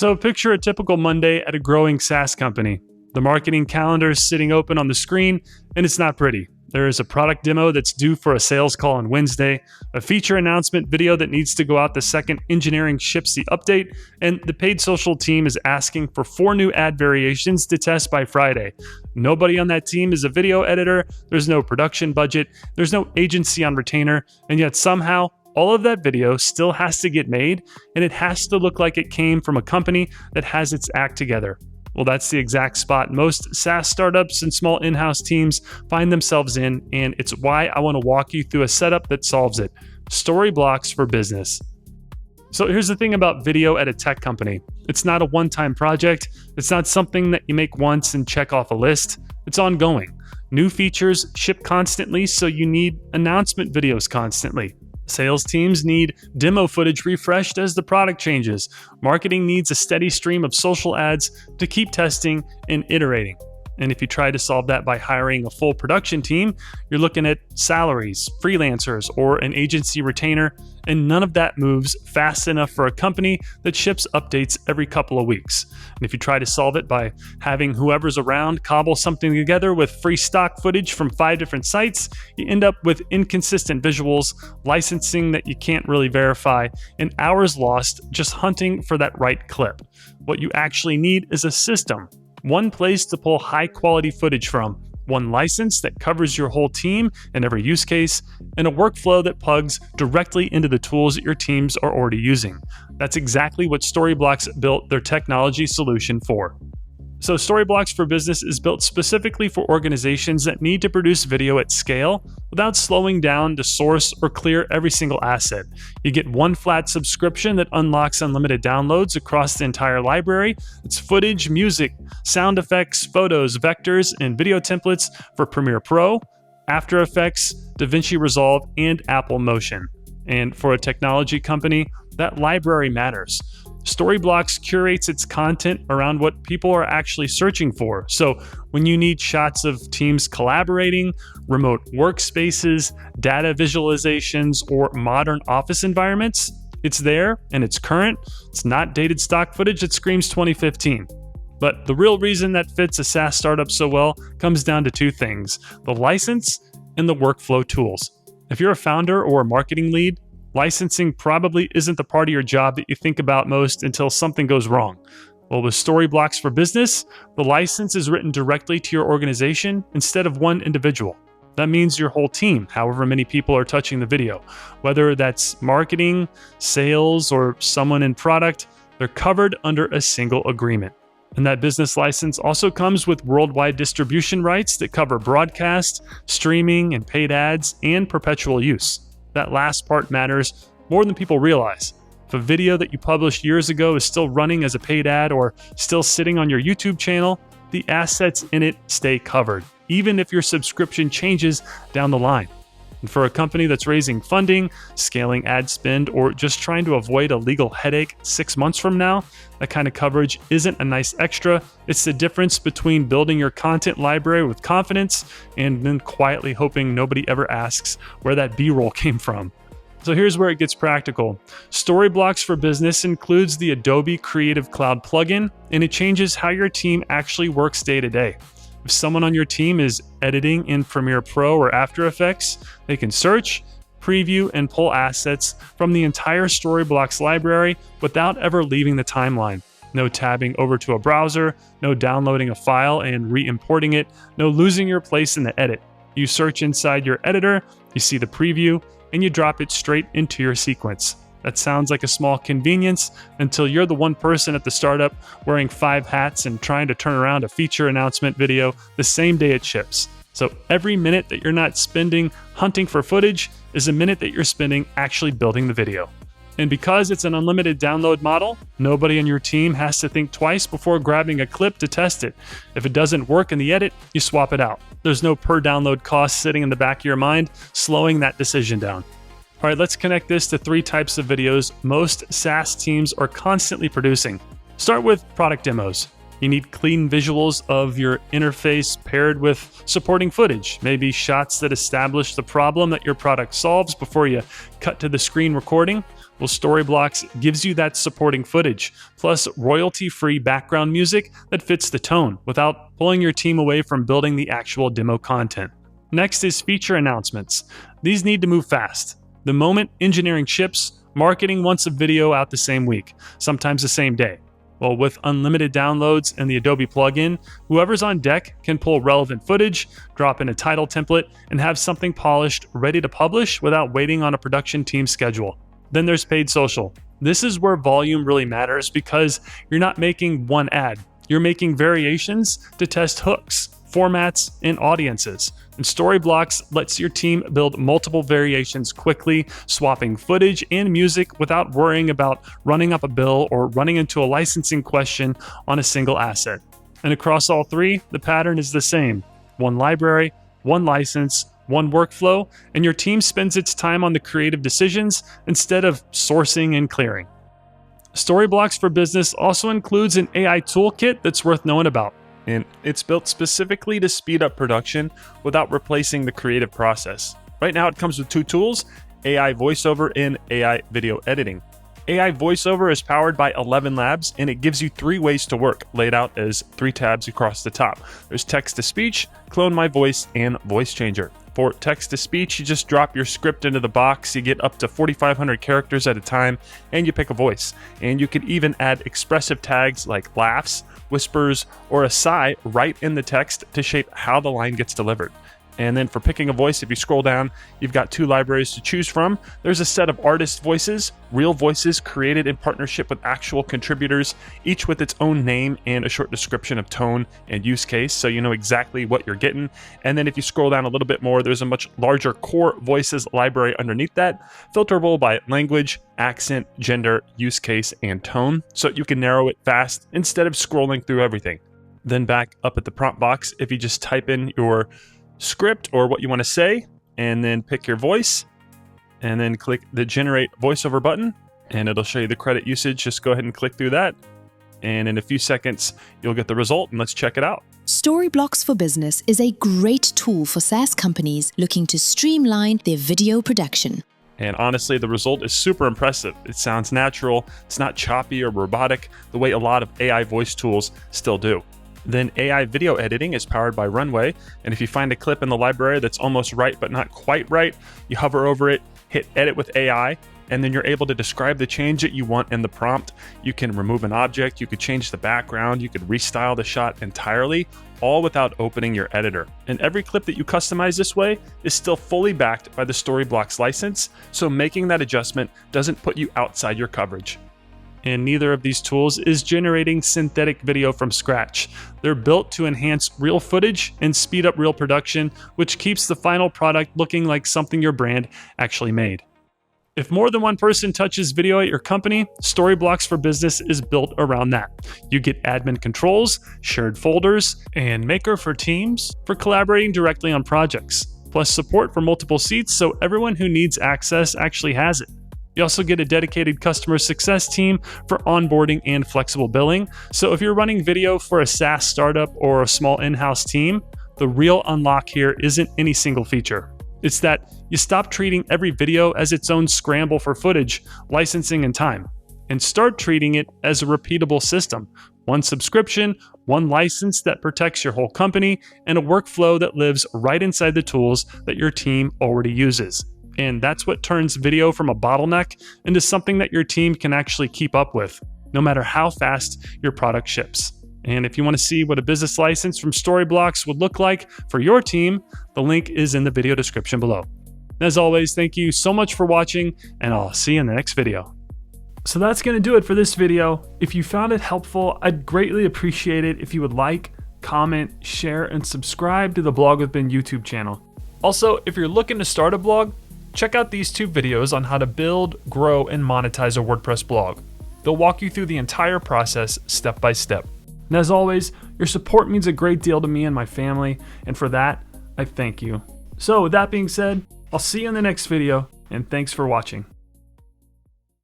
So picture a typical Monday at a growing SaaS company. The marketing calendar is sitting open on the screen, and it's not pretty. There is a product demo that's due for a sales call on Wednesday, a feature announcement video that needs to go out the second engineering ships the update, and the paid social team is asking for 4 new ad variations to test by Friday. Nobody on that team is a video editor, there's no production budget, there's no agency on retainer, and yet somehow all of that video still has to get made, and it has to look like it came from a company that has its act together. Well, that's the exact spot most SaaS startups and small in-house teams find themselves in, and it's why I want to walk you through a setup that solves it. Storyblocks for business. So here's the thing about video at a tech company. It's not a one-time project. It's not something that you make once and check off a list. It's ongoing. New features ship constantly, so you need announcement videos constantly. Sales teams need demo footage refreshed as the product changes. Marketing needs a steady stream of social ads to keep testing and iterating. And if you try to solve that by hiring a full production team, you're looking at salaries, freelancers, or an agency retainer, and none of that moves fast enough for a company that ships updates every couple of weeks. And if you try to solve it by having whoever's around cobble something together with free stock footage from 5 different sites, you end up with inconsistent visuals, licensing that you can't really verify, and hours lost just hunting for that right clip. What you actually need is a system. One place to pull high-quality footage from, one license that covers your whole team and every use case, and a workflow that plugs directly into the tools that your teams are already using. That's exactly what Storyblocks built their technology solution for. So Storyblocks for Business is built specifically for organizations that need to produce video at scale without slowing down to source or clear every single asset. You get one flat subscription that unlocks unlimited downloads across the entire library. It's footage, music, sound effects, photos, vectors, and video templates for Premiere Pro, After Effects, DaVinci Resolve, and Apple Motion. And for a technology company, that library matters. Storyblocks curates its content around what people are actually searching for. So when you need shots of teams collaborating, remote workspaces, data visualizations, or modern office environments, it's there and it's current. It's not dated stock footage that screams 2015. But the real reason that fits a SaaS startup so well comes down to 2 things: the license and the workflow tools. If you're a founder or a marketing lead, licensing probably isn't the part of your job that you think about most until something goes wrong. Well, with Storyblocks for Business, the license is written directly to your organization instead of one individual. That means your whole team, however many people are touching the video, whether that's marketing, sales, or someone in product, they're covered under a single agreement. And that business license also comes with worldwide distribution rights that cover broadcast, streaming, and paid ads, and perpetual use. That last part matters more than people realize. If a video that you published years ago is still running as a paid ad or still sitting on your YouTube channel, the assets in it stay covered, even if your subscription changes down the line. And for a company that's raising funding, scaling ad spend, or just trying to avoid a legal headache 6 months from now, that kind of coverage isn't a nice extra. It's the difference between building your content library with confidence and then quietly hoping nobody ever asks where that B-roll came from. So here's where it gets practical. Storyblocks for Business includes the Adobe Creative Cloud plugin, and it changes how your team actually works day to day. If someone on your team is editing in Premiere Pro or After Effects, they can search, preview, and pull assets from the entire Storyblocks library without ever leaving the timeline. No tabbing over to a browser, no downloading a file and re-importing it, no losing your place in the edit. You search inside your editor, you see the preview, and you drop it straight into your sequence. That sounds like a small convenience until you're the one person at the startup wearing 5 hats and trying to turn around a feature announcement video the same day it ships. So every minute that you're not spending hunting for footage is a minute that you're spending actually building the video. And because it's an unlimited download model, nobody on your team has to think twice before grabbing a clip to test it. If it doesn't work in the edit, you swap it out. There's no per download cost sitting in the back of your mind, slowing that decision down. All right, let's connect this to 3 types of videos most SaaS teams are constantly producing. Start with product demos. You need clean visuals of your interface paired with supporting footage, maybe shots that establish the problem that your product solves before you cut to the screen recording. Well, Storyblocks gives you that supporting footage, plus royalty-free background music that fits the tone without pulling your team away from building the actual demo content. Next is feature announcements. These need to move fast. The moment engineering ships, marketing wants a video out the same week, sometimes the same day. Well, with unlimited downloads and the Adobe plugin, whoever's on deck can pull relevant footage, drop in a title template, and have something polished, ready to publish without waiting on a production team schedule. Then there's paid social. This is where volume really matters because you're not making one ad. You're making variations to test hooks, formats, and audiences. And Storyblocks lets your team build multiple variations quickly, swapping footage and music without worrying about running up a bill or running into a licensing question on a single asset. And across all three, the pattern is the same. One library, one license, one workflow, and your team spends its time on the creative decisions instead of sourcing and clearing. Storyblocks for Business also includes an AI toolkit that's worth knowing about. And it's built specifically to speed up production without replacing the creative process. Right now it comes with two tools, AI Voiceover and AI Video Editing. AI Voiceover is powered by 11 labs and it gives you 3 ways to work, laid out as 3 tabs across the top. There's text-to-speech, clone my voice, and voice changer. For text-to-speech, you just drop your script into the box, you get up to 4,500 characters at a time, and you pick a voice. And you can even add expressive tags like laughs, whispers, or a sigh right in the text to shape how the line gets delivered. And then for picking a voice, if you scroll down, you've got 2 libraries to choose from. There's a set of artist voices, real voices created in partnership with actual contributors, each with its own name and a short description of tone and use case, so you know exactly what you're getting. And then if you scroll down a little bit more, there's a much larger core voices library underneath that, filterable by language, accent, gender, use case, and tone, so you can narrow it fast instead of scrolling through everything. Then back up at the prompt box, if you just type in your script or what you want to say and then pick your voice and then click the generate voiceover button and it'll show you the credit usage. Just go ahead and click through that and in a few seconds you'll get the result, and let's check it out. Storyblocks for Business is a great tool for SaaS companies looking to streamline their video production. And honestly, the result is super impressive. It sounds natural, it's not choppy or robotic the way a lot of AI voice tools still do. Then AI video editing is powered by Runway, and if you find a clip in the library that's almost right but not quite right, you hover over it, hit edit with AI, and then you're able to describe the change that you want in the prompt. You can remove an object, you could change the background, you could restyle the shot entirely, all without opening your editor. And every clip that you customize this way is still fully backed by the Storyblocks license, so making that adjustment doesn't put you outside your coverage. And neither of these tools is generating synthetic video from scratch. They're built to enhance real footage and speed up real production, which keeps the final product looking like something your brand actually made. If more than one person touches video at your company, Storyblocks for Business is built around that. You get admin controls, shared folders, and Maker for Teams for collaborating directly on projects, plus support for multiple seats so everyone who needs access actually has it. You also get a dedicated customer success team for onboarding and flexible billing. So if you're running video for a SaaS startup or a small in-house team, the real unlock here isn't any single feature. It's that you stop treating every video as its own scramble for footage, licensing, and time, and start treating it as a repeatable system. One subscription, one license that protects your whole company, and a workflow that lives right inside the tools that your team already uses. And that's what turns video from a bottleneck into something that your team can actually keep up with, no matter how fast your product ships. And if you want to see what a business license from Storyblocks would look like for your team, the link is in the video description below. As always, thank you so much for watching, and I'll see you in the next video. So that's going to do it for this video. If you found it helpful, I'd greatly appreciate it if you would like, comment, share, and subscribe to the Blog with Ben YouTube channel. Also, if you're looking to start a blog, check out these 2 videos on how to build, grow, and monetize a WordPress blog. They'll walk you through the entire process step by step. And as always, your support means a great deal to me and my family, and for that, I thank you. So with that being said, I'll see you in the next video, and thanks for watching.